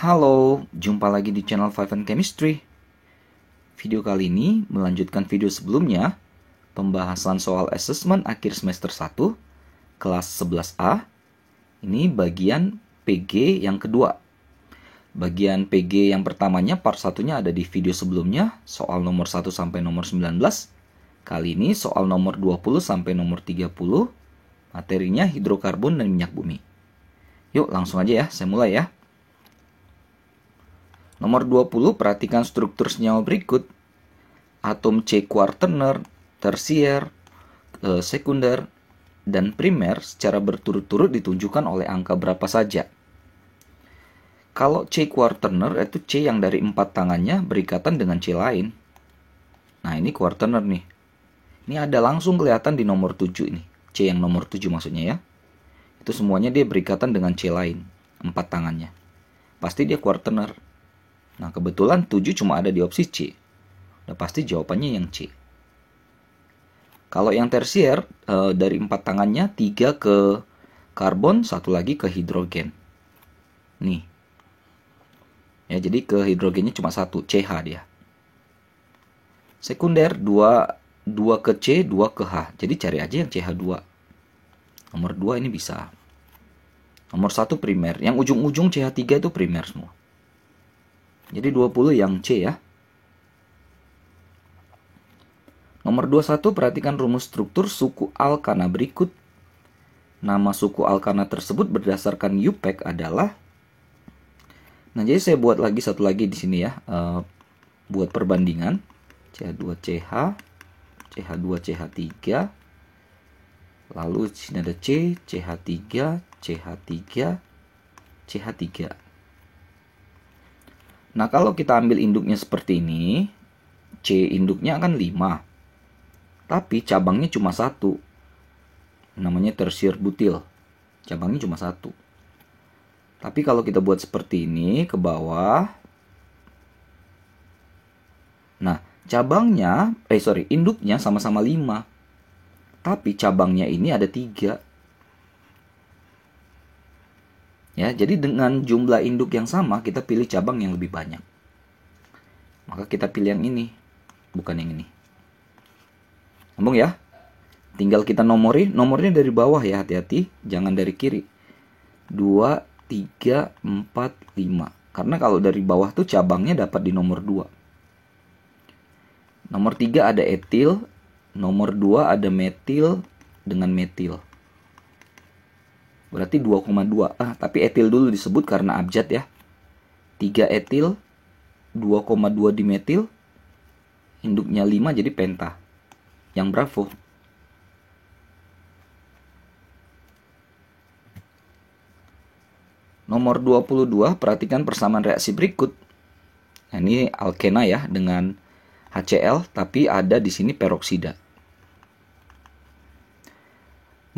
Halo, jumpa lagi di channel Five and Chemistry. Video kali ini melanjutkan video sebelumnya, pembahasan soal assessment akhir semester 1, kelas 11A. Ini bagian PG yang kedua. Bagian PG yang pertamanya, part satunya ada di video sebelumnya, soal nomor 1 sampai nomor 19. Kali ini soal nomor 20 sampai nomor 30, materinya hidrokarbon dan minyak bumi. Yuk langsung aja ya, saya mulai ya. Nomor 20, perhatikan struktur senyawa berikut. Atom C kuartener, tersier, sekunder, dan primer secara berturut-turut ditunjukkan oleh angka berapa saja. Kalau C kuartener itu C yang dari 4 tangannya berikatan dengan C lain. Nah ini kuartener nih. Ini ada langsung kelihatan di nomor 7 ini. C yang nomor 7 maksudnya ya. Itu semuanya dia berikatan dengan C lain. 4 tangannya. Pasti dia kuartener. Nah, kebetulan 7 cuma ada di opsi C. Udah pasti jawabannya yang C. Kalau yang tersier, dari 4 tangannya, 3 ke karbon, 1 lagi ke hidrogen. Nih. Ya, jadi ke hidrogennya cuma 1, CH dia. Sekunder, 2 ke C, 2 ke H. Jadi cari aja yang CH2. Nomor 2 ini bisa. Nomor 1 primer. Yang ujung-ujung CH3 itu primer semua. Jadi 20 yang C ya. Nomor 21, perhatikan rumus struktur suku alkana berikut. Nama suku alkana tersebut berdasarkan UPEC adalah. Nah, jadi saya buat lagi satu lagi di sini ya. Buat perbandingan. CH2CH, CH2CH3. Lalu di sini ada C, CH3, CH3, CH3. Nah, kalau kita ambil induknya seperti ini, C induknya kan 5. Tapi cabangnya cuma 1. Namanya tersier butil. Cabangnya cuma 1. Tapi kalau kita buat seperti ini ke bawah. Nah, induknya sama-sama 5. Tapi cabangnya ini ada 3. Ya, jadi dengan jumlah induk yang sama, kita pilih cabang yang lebih banyak. Maka kita pilih yang ini, bukan yang ini. Sambung ya. Tinggal kita nomornya dari bawah ya, hati-hati. Jangan dari kiri. 2, 3, 4, 5. Karena kalau dari bawah tuh cabangnya dapat di nomor 2. Nomor 3 ada etil. Nomor 2 ada metil dengan metil. Berarti 2,2. Tapi etil dulu disebut karena abjad ya. 3 etil, 2,2 dimetil. Induknya 5 jadi penta. Yang bravo. Nomor 22, perhatikan persamaan reaksi berikut. Nah, ini alkena ya dengan HCl, tapi ada di sini peroksida.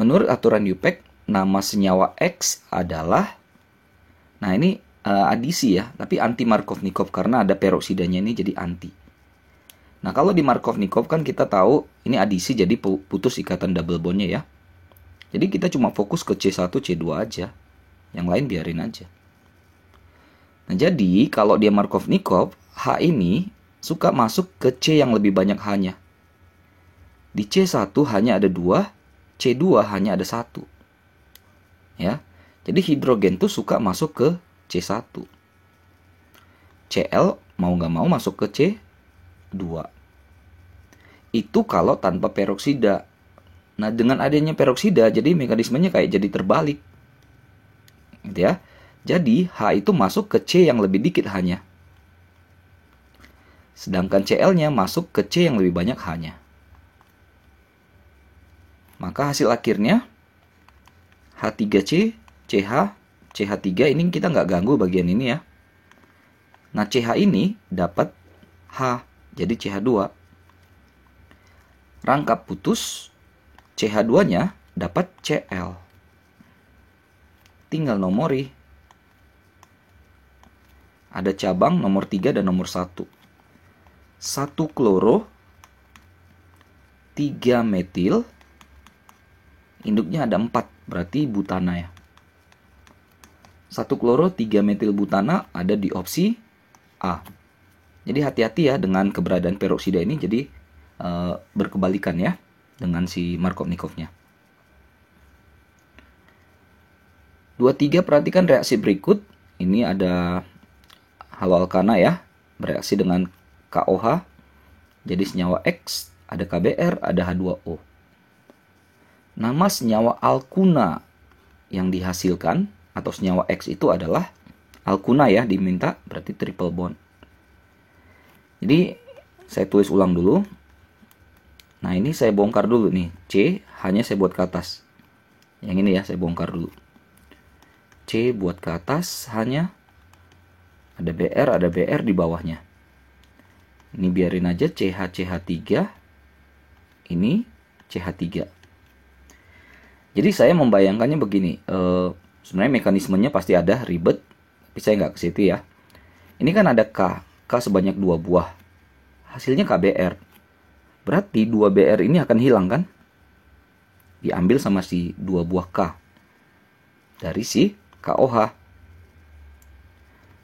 Menurut aturan UPEC, nama senyawa X adalah, nah ini adisi ya, tapi anti Markovnikov karena ada peroksidanya ini jadi anti. Nah kalau di Markovnikov kan kita tahu ini adisi jadi putus ikatan double bondnya ya. Jadi kita cuma fokus ke C1, C2 aja, yang lain biarin aja. Nah jadi kalau dia Markovnikov, H ini suka masuk ke C yang lebih banyak H-nya. Di C1 hanya ada 2, C2 hanya ada 1. Ya. Jadi hidrogen tuh suka masuk ke C1. Cl mau nggak mau masuk ke C2. Itu kalau tanpa peroksida. Nah, dengan adanya peroksida jadi mekanismenya kayak jadi terbalik. Gitu ya. Jadi H itu masuk ke C yang lebih dikit H-nya. Sedangkan Cl-nya masuk ke C yang lebih banyak H-nya. Maka hasil akhirnya H3C, CH, CH3 ini kita nggak ganggu bagian ini ya. Nah CH ini dapat H, jadi CH2. Rangkap putus, CH2-nya dapat Cl. Tinggal nomori. Ada cabang nomor 3 dan nomor 1. 1 kloro, 3 metil, induknya ada 4, berarti butana ya. 1 kloro 3 metil butana ada di opsi A. Jadi hati-hati ya dengan keberadaan peroksida ini, jadi berkebalikan ya dengan si Markovnikovnya. 23, perhatikan reaksi berikut. Ini ada haloalkana ya, bereaksi dengan KOH. Jadi senyawa X, ada KBr, ada H2O. Nama senyawa alkuna yang dihasilkan atau senyawa X itu adalah alkuna ya, diminta berarti triple bond. Jadi saya tulis ulang dulu. Nah, ini saya bongkar dulu nih. C hanya saya buat ke atas. Yang ini ya saya bongkar dulu. C buat ke atas, hanya ada BR di bawahnya. Ini biarin aja CH3, ini CH3. Jadi saya membayangkannya begini, sebenarnya mekanismenya pasti ada, ribet, tapi saya nggak ke situ ya. Ini kan ada K sebanyak 2 buah, hasilnya KBr. Berarti 2 BR ini akan hilang kan? Diambil sama si 2 buah K dari si KOH.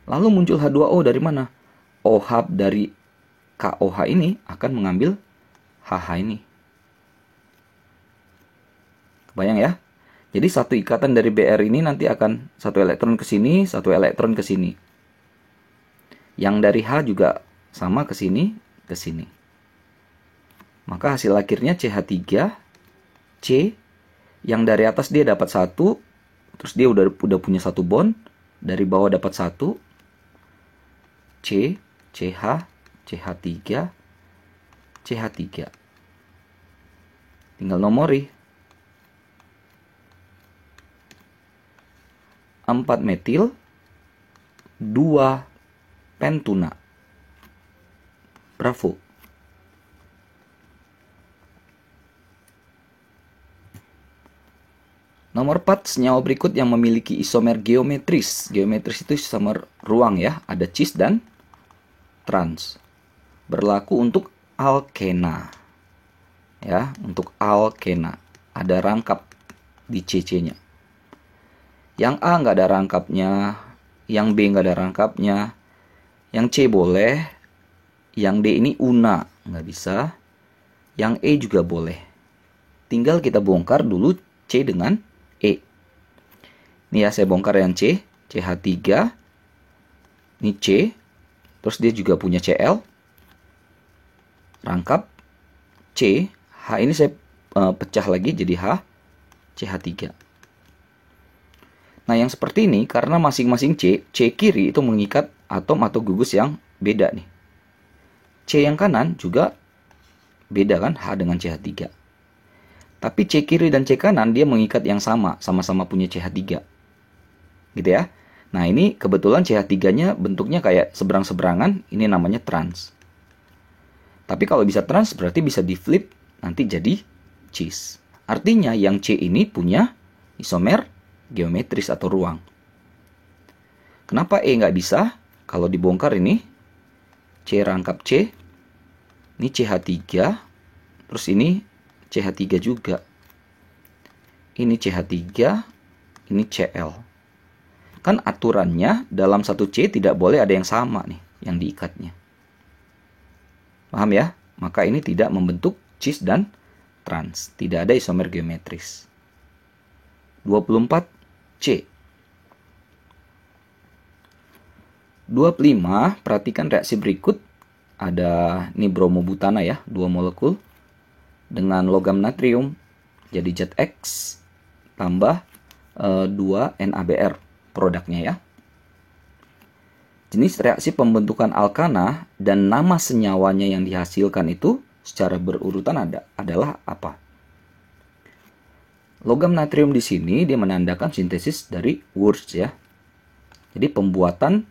Lalu muncul H2O dari mana? OH dari KOH ini akan mengambil HH ini. Kebayang ya? Jadi satu ikatan dari BR ini nanti akan 1 elektron ke sini, 1 elektron ke sini. Yang dari H juga sama ke sini, ke sini. Maka hasil akhirnya CH3, C, yang dari atas dia dapat 1, terus dia udah punya 1 bond, dari bawah dapat 1, C, CH, CH3, CH3. Tinggal nomori. 4 metil, 2 pentuna. Bravo. Nomor 4, senyawa berikut yang memiliki isomer geometris. Geometris itu isomer ruang ya, ada cis dan trans. Berlaku untuk alkena. Ya, untuk alkena. Ada rangkap di CC-nya. Yang A nggak ada rangkapnya, yang B nggak ada rangkapnya, yang C boleh, yang D ini una, nggak bisa, yang E juga boleh. Tinggal kita bongkar dulu C dengan E. Ini ya saya bongkar yang C, CH3, ini C, terus dia juga punya Cl, rangkap C, H ini saya pecah lagi jadi H, CH3. Nah yang seperti ini karena masing-masing C kiri itu mengikat atom atau gugus yang beda nih. C yang kanan juga beda kan, H dengan CH3. Tapi C kiri dan C kanan dia mengikat yang sama-sama punya CH3. Gitu ya. Nah ini kebetulan CH3-nya bentuknya kayak seberang-seberangan, ini namanya trans. Tapi kalau bisa trans berarti bisa di flip, nanti jadi cis. Artinya yang C ini punya isomer geometris atau ruang. Kenapa E nggak bisa? Kalau dibongkar ini, C rangkap C, ini CH3, terus ini CH3 juga. Ini CH3, ini Cl. Kan aturannya dalam satu C tidak boleh ada yang sama nih, yang diikatnya. Paham ya? Maka ini tidak membentuk cis dan trans. Tidak ada isomer geometris. 24 C. 25, perhatikan reaksi berikut. Ada ini bromobutana ya, 2 molekul. Dengan logam natrium jadi zat X tambah 2 NaBr produknya ya. Jenis reaksi pembentukan alkana dan nama senyawanya yang dihasilkan itu secara berurutan adalah apa? Logam natrium di sini dia menandakan sintesis dari Wurtz ya. Jadi pembuatan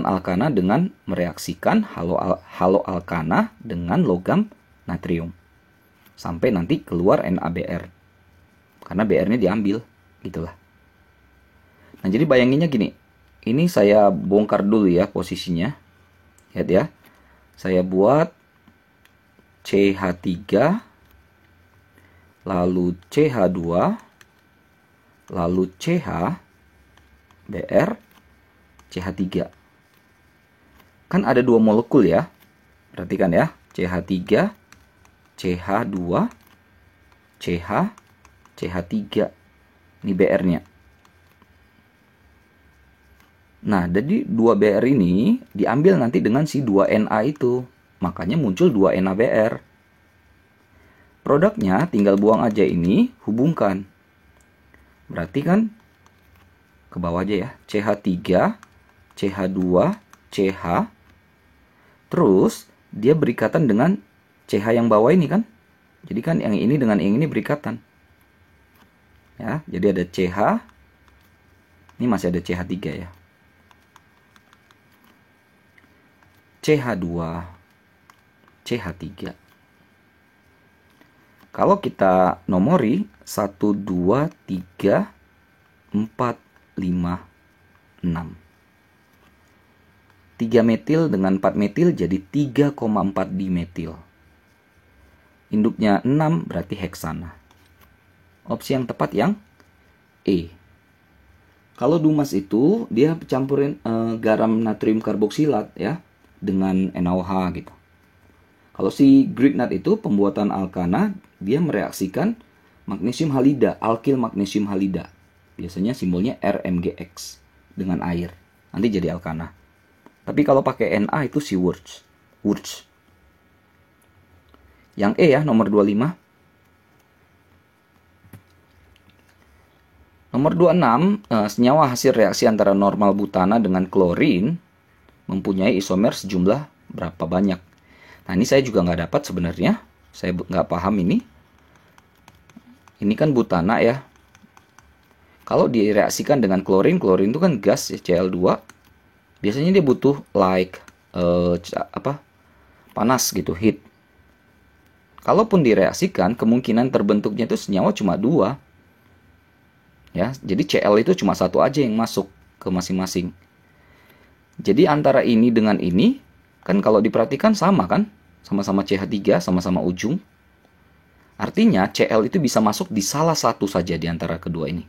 alkana dengan mereaksikan haloalkana dengan logam natrium sampai nanti keluar NaBr karena Br-nya diambil gitulah. Nah jadi bayanginnya gini, ini saya bongkar dulu ya posisinya, lihat ya, saya buat CH3 lalu CH2 lalu CH Br, CH3. Kan ada 2 molekul ya. Perhatikan ya, CH3, CH2, CH, CH3. Ini Br-nya. Nah, jadi 2 Br ini diambil nanti dengan si 2Na itu. Makanya muncul 2 NaBr. Produknya tinggal buang aja ini, hubungkan. Berarti kan ke bawah aja ya. CH3, CH2, CH. Terus dia berikatan dengan CH yang bawah ini kan. Jadi kan yang ini dengan yang ini berikatan. Ya, jadi ada CH. Ini masih ada CH3 ya. CH2, CH3. Kalau kita nomori 1, 2, 3, 4, 5, 6. 3 metil dengan 4 metil jadi 3,4 dimetil. Induknya 6 berarti heksana. Opsi yang tepat yang E. Kalau Dumas itu dia campurin garam natrium karboksilat ya dengan NaOH gitu. Kalau si Grignard itu pembuatan alkana, dia mereaksikan magnesium halida, alkil magnesium halida. Biasanya simbolnya RMgX dengan air. Nanti jadi alkana. Tapi kalau pakai Na itu si Wurtz. Yang E ya, nomor 25. Nomor 26, senyawa hasil reaksi antara normal butana dengan klorin mempunyai isomer sejumlah berapa banyak. Nah, ini saya juga nggak dapat sebenarnya. Saya nggak paham ini. Ini kan butana ya. Kalau direaksikan dengan klorin itu kan gas ya, Cl2. Biasanya dia butuh panas gitu, heat. Kalaupun direaksikan, kemungkinan terbentuknya itu senyawa cuma 2. Ya, jadi Cl itu cuma 1 aja yang masuk ke masing-masing. Jadi antara ini dengan ini, kan kalau diperhatikan sama kan? Sama-sama CH3, sama-sama ujung. Artinya Cl itu bisa masuk di salah satu saja di antara kedua ini.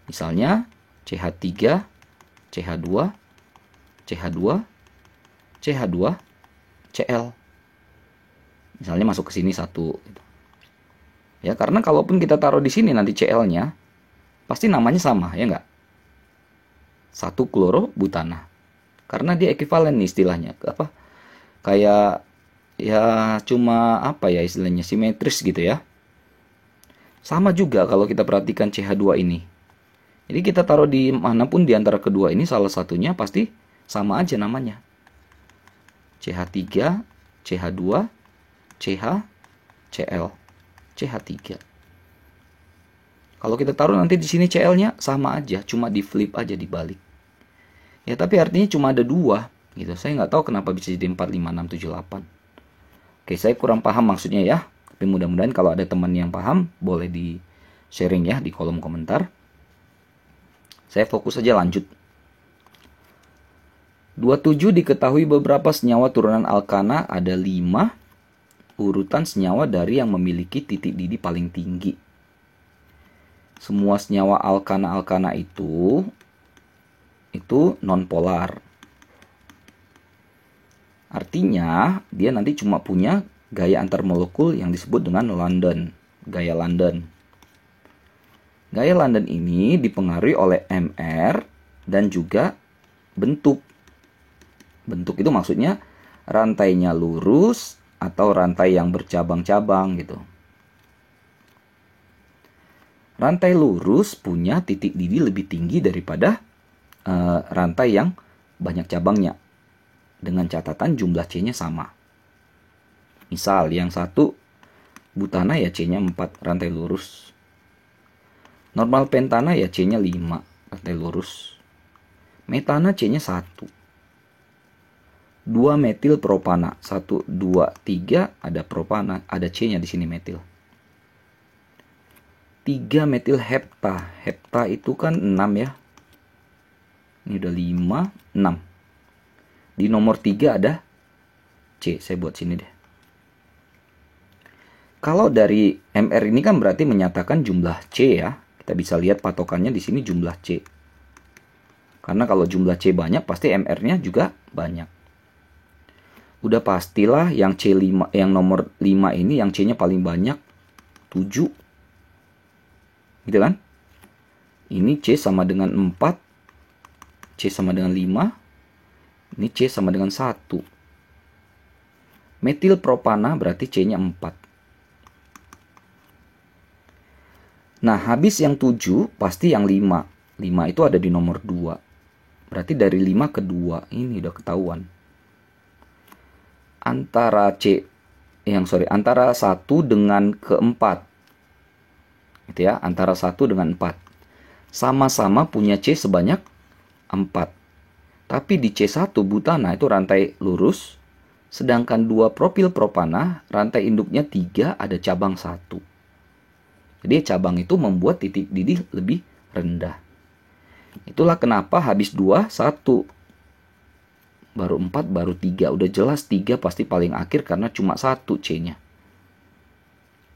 Misalnya CH3, CH2, CH2, CH2, Cl. Misalnya masuk ke sini 1. Ya, karena kalaupun kita taruh di sini nanti Cl-nya, pasti namanya sama, ya nggak? 1 klorobutana. Karena dia ekuivalen nih istilahnya. Kayak ya cuma istilahnya simetris gitu ya. Sama juga kalau kita perhatikan CH2 ini. Jadi kita taruh di manapun di antara kedua ini salah satunya pasti sama aja namanya. CH3, CH2, CH, Cl, CH3. Kalau kita taruh nanti di sini Cl-nya sama aja, cuma di flip aja, dibalik. Ya, tapi artinya cuma ada 2 gitu. Saya nggak tahu kenapa bisa jadi 4, 5, 6, 7, 8. Oke, saya kurang paham maksudnya ya. Tapi mudah-mudahan kalau ada teman yang paham, boleh di sharing ya di kolom komentar. Saya fokus saja lanjut. 27 diketahui beberapa senyawa turunan alkana ada 5 urutan senyawa dari yang memiliki titik didih paling tinggi. Semua senyawa alkana-alkana itu nonpolar. Artinya dia nanti cuma punya gaya antar molekul yang disebut dengan London, gaya London. Gaya London ini dipengaruhi oleh Mr dan juga bentuk. Bentuk itu maksudnya rantainya lurus atau rantai yang bercabang-cabang gitu. Rantai lurus punya titik didih lebih tinggi daripada rantai yang banyak cabangnya. Dengan catatan jumlah C-nya sama. Misal yang 1 butana ya C-nya 4 rantai lurus. Normal pentana ya C-nya 5 rantai lurus. Metana C-nya 1. 2 metil propana. 1, 2, 3 ada propana, ada C-nya di sini metil. 3 metil hepta. Hepta itu kan 6 ya. Ini udah 5, 6. Di nomor 3 ada C. Saya buat sini deh. Kalau dari MR ini kan berarti menyatakan jumlah C ya. Kita bisa lihat patokannya di sini jumlah C. Karena kalau jumlah C banyak, pasti MR-nya juga banyak. Udah pastilah yang C5, yang nomor 5 ini, yang C-nya paling banyak, 7. Gitu kan? Ini C sama dengan 4. C sama dengan 5. Ini C sama dengan 1. Metil propana berarti C-nya 4. Nah, habis yang 7, pasti yang 5. 5 itu ada di nomor 2. Berarti dari 5 ke 2. Ini udah ketahuan. Antara antara 1 dengan keempat. Gitu ya, antara 1 dengan 4. Sama-sama punya C sebanyak 4. Tapi di C1 butana itu rantai lurus. Sedangkan 2 propil propana, rantai induknya 3, ada cabang 1. Jadi cabang itu membuat titik didih lebih rendah. Itulah kenapa habis 2, 1. Baru 4, baru 3. Udah jelas 3 pasti paling akhir karena cuma 1 C-nya.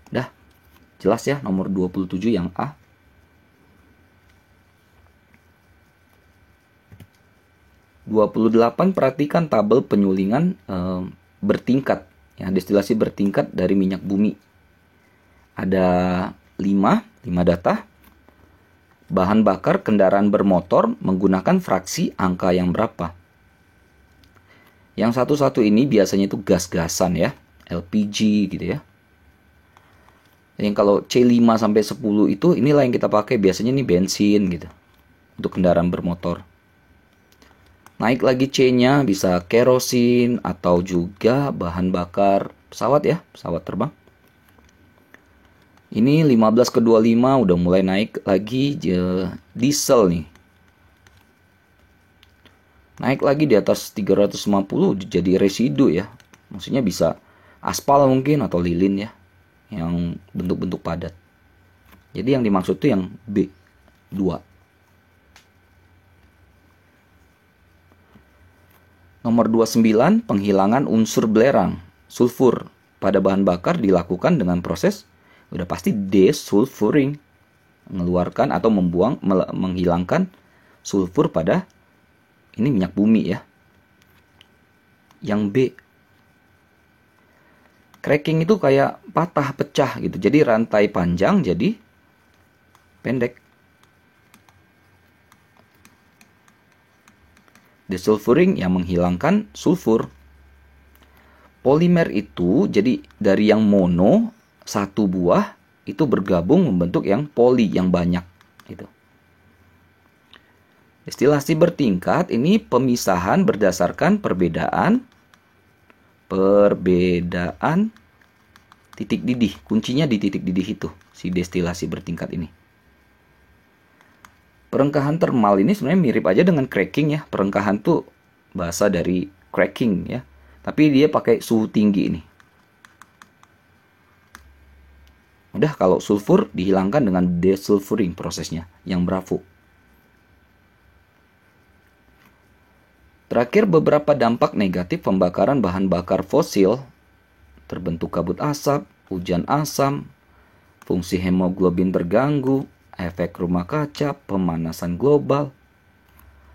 Dah, jelas ya nomor 27 yang A. 28, perhatikan tabel penyulingan bertingkat. Ya, destilasi bertingkat dari minyak bumi. Ada 5 data. Bahan bakar kendaraan bermotor menggunakan fraksi angka yang berapa? Yang satu-satu ini biasanya itu gas-gasan ya. LPG gitu ya. Yang kalau C5 sampai 10 itu inilah yang kita pakai. Biasanya ini bensin gitu. Untuk kendaraan bermotor. Naik lagi C-nya bisa kerosin atau juga bahan bakar pesawat ya, pesawat terbang. Ini 15 ke 25 udah mulai naik lagi diesel nih. Naik lagi di atas 350 jadi residu ya. Maksudnya bisa aspal mungkin atau lilin ya, yang bentuk-bentuk padat. Jadi yang dimaksud itu yang B2. Nomor 29, penghilangan unsur belerang, sulfur pada bahan bakar dilakukan dengan proses udah pasti desulfuring, mengeluarkan atau menghilangkan sulfur pada ini minyak bumi ya. Yang B, cracking itu kayak patah pecah gitu. Jadi rantai panjang jadi pendek. Desulfuring yang menghilangkan sulfur. Polimer itu jadi dari yang mono, satu buah, itu bergabung membentuk yang poli, yang banyak. Gitu. Destilasi bertingkat ini pemisahan berdasarkan perbedaan titik didih. Kuncinya di titik didih itu, si destilasi bertingkat ini. Perengkahan termal ini sebenarnya mirip aja dengan cracking ya. Perengkahan tuh bahasa dari cracking ya. Tapi dia pakai suhu tinggi ini. Udah kalau sulfur dihilangkan dengan desulfuring prosesnya. Yang Bravo. Terakhir beberapa dampak negatif pembakaran bahan bakar fosil. Terbentuk kabut asap, hujan asam, fungsi hemoglobin terganggu, efek rumah kaca, pemanasan global.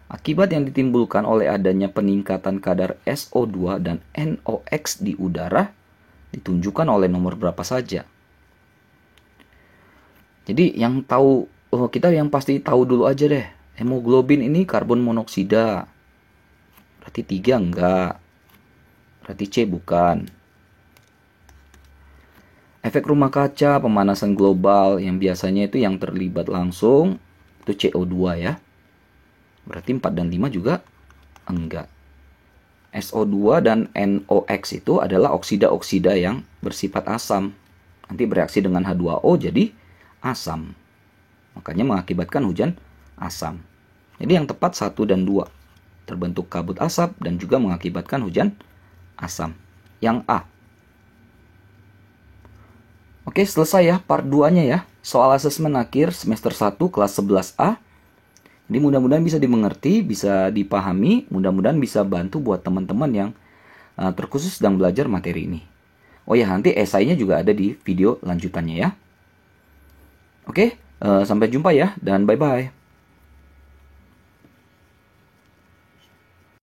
Akibat yang ditimbulkan oleh adanya peningkatan kadar SO2 dan NOx di udara ditunjukkan oleh nomor berapa saja. Jadi yang tahu, kita yang pasti tahu dulu aja deh. Hemoglobin ini karbon monoksida. Berarti 3 enggak. Berarti C bukan. Efek rumah kaca, pemanasan global yang biasanya itu yang terlibat langsung itu CO2 ya. Berarti 4 dan 5 juga enggak. SO2 dan NOx itu adalah oksida-oksida yang bersifat asam. Nanti bereaksi dengan H2O jadi asam. Makanya mengakibatkan hujan asam. Jadi yang tepat 1 dan 2. Terbentuk kabut asap dan juga mengakibatkan hujan asam. Yang A. Oke, selesai ya part 2-nya ya. Soal asesmen akhir semester 1 kelas 11A. Jadi mudah-mudahan bisa dimengerti, bisa dipahami, mudah-mudahan bisa bantu buat teman-teman yang terkhusus sedang belajar materi ini. Oh ya, nanti esainya juga ada di video lanjutannya ya. Oke, sampai jumpa ya dan bye-bye.